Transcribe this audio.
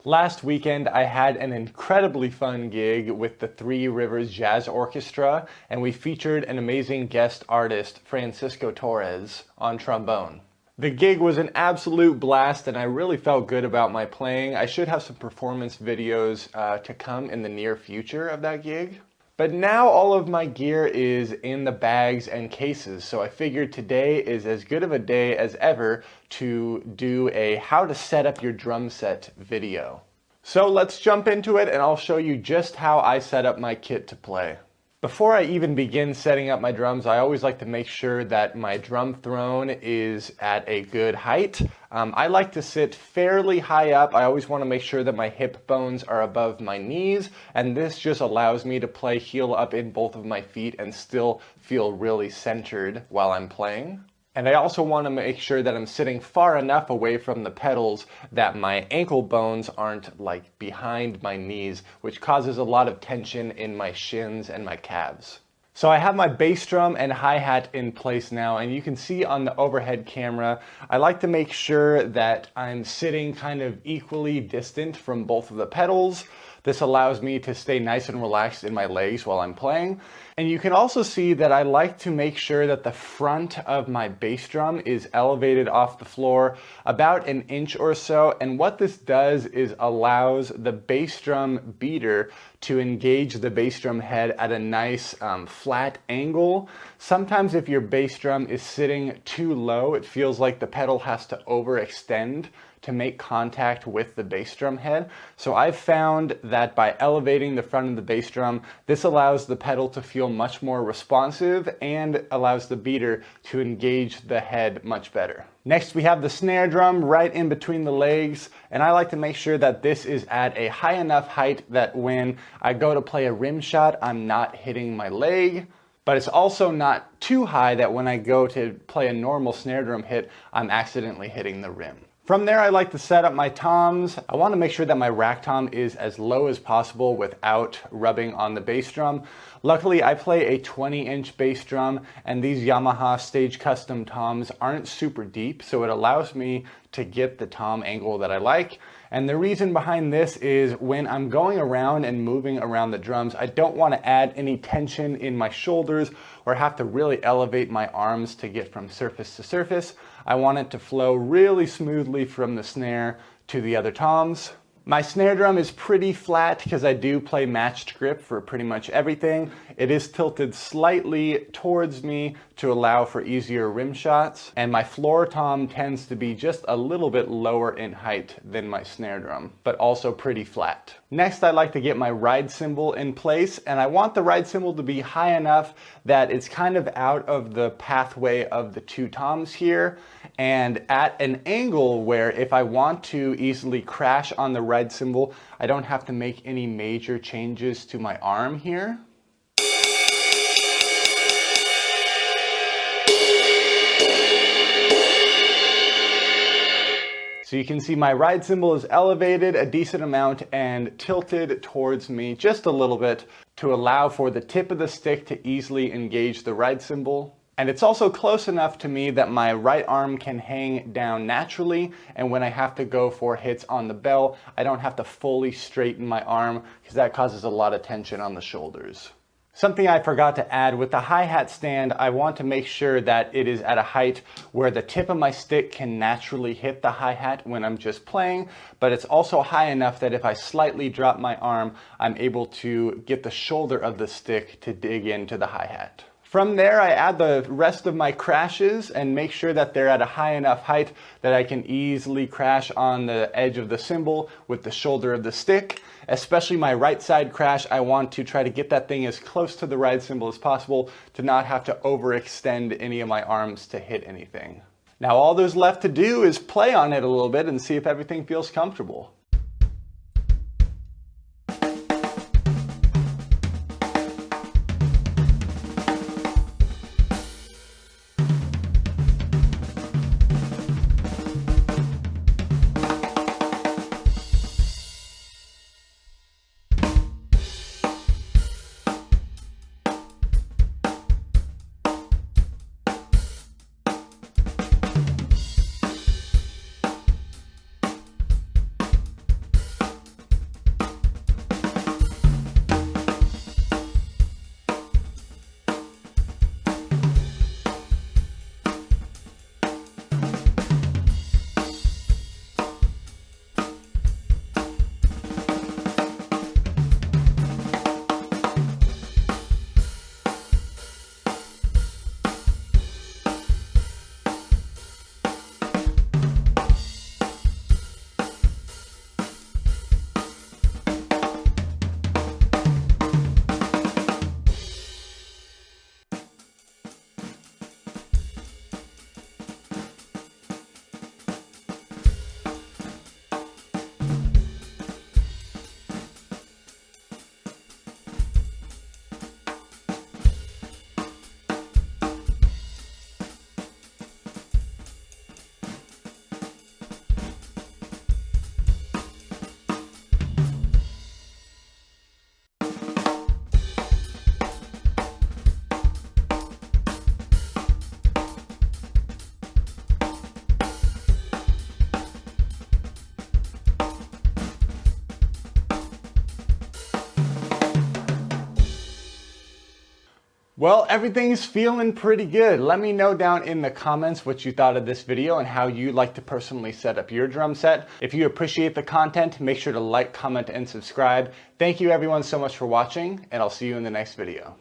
Last weekend, I had an incredibly fun gig with the Three Rivers Jazz Orchestra, and we featured an amazing guest artist, Francisco Torres, on trombone. The gig was an absolute blast, and I really felt good about my playing. I should have some performance videos to come in the near future of that gig. But now all of my gear is in the bags and cases, so I figured today is as good of a day as ever to do a how to set up your drum set video. So let's jump into it and I'll show you just how I set up my kit to play. Before I even begin setting up my drums, I always like to make sure that my drum throne is at a good height. I like to sit fairly high up. I always want to make sure that my hip bones are above my knees, and this just allows me to play heel up in both of my feet and still feel really centered while I'm playing. And I also want to make sure that I'm sitting far enough away from the pedals that my ankle bones aren't like behind my knees, which causes a lot of tension in my shins and my calves. So I have my bass drum and hi-hat in place now, and you can see on the overhead camera, I like to make sure that I'm sitting kind of equally distant from both of the pedals. This allows me to stay nice and relaxed in my legs while I'm playing. And you can also see that I like to make sure that the front of my bass drum is elevated off the floor about an inch or so. And what this does is allows the bass drum beater to engage the bass drum head at a nice flat angle. Sometimes if your bass drum is sitting too low, it feels like the pedal has to overextend to make contact with the bass drum head. So I've found that by elevating the front of the bass drum, this allows the pedal to feel much more responsive and allows the beater to engage the head much better. Next, we have the snare drum right in between the legs, and I like to make sure that this is at a high enough height that when I go to play a rim shot, I'm not hitting my leg. But it's also not too high that when I go to play a normal snare drum hit, I'm accidentally hitting the rim. From there, I like to set up my toms. I want to make sure that my rack tom is as low as possible without rubbing on the bass drum. Luckily, I play a 20-inch bass drum, and these Yamaha Stage Custom toms aren't super deep, so it allows me to get the tom angle that I like. And the reason behind this is when I'm going around and moving around the drums, I don't want to add any tension in my shoulders or have to really elevate my arms to get from surface to surface. I want it to flow really smoothly from the snare to the other toms. My snare drum is pretty flat because I do play matched grip for pretty much everything. It is tilted slightly towards me to allow for easier rim shots, and my floor tom tends to be just a little bit lower in height than my snare drum, but also pretty flat. Next, I like to get my ride cymbal in place, and I want the ride cymbal to be high enough that it's kind of out of the pathway of the two toms here, and at an angle where if I want to easily crash on the ride cymbal, I don't have to make any major changes to my arm here. So you can see my ride cymbal is elevated a decent amount and tilted towards me just a little bit to allow for the tip of the stick to easily engage the ride cymbal. And it's also close enough to me that my right arm can hang down naturally, and when I have to go for hits on the bell, I don't have to fully straighten my arm because that causes a lot of tension on the shoulders. Something I forgot to add, with the hi-hat stand, I want to make sure that it is at a height where the tip of my stick can naturally hit the hi-hat when I'm just playing, but it's also high enough that if I slightly drop my arm, I'm able to get the shoulder of the stick to dig into the hi-hat. From there, I add the rest of my crashes and make sure that they're at a high enough height that I can easily crash on the edge of the cymbal with the shoulder of the stick. Especially my right side crash, I want to try to get that thing as close to the ride cymbal as possible to not have to overextend any of my arms to hit anything. Now all there's left to do is play on it a little bit and see if everything feels comfortable. Well, everything's feeling pretty good. Let me know down in the comments what you thought of this video and how you like to personally set up your drum set. If you appreciate the content, make sure to like, comment, and subscribe. Thank you everyone so much for watching, and I'll see you in the next video.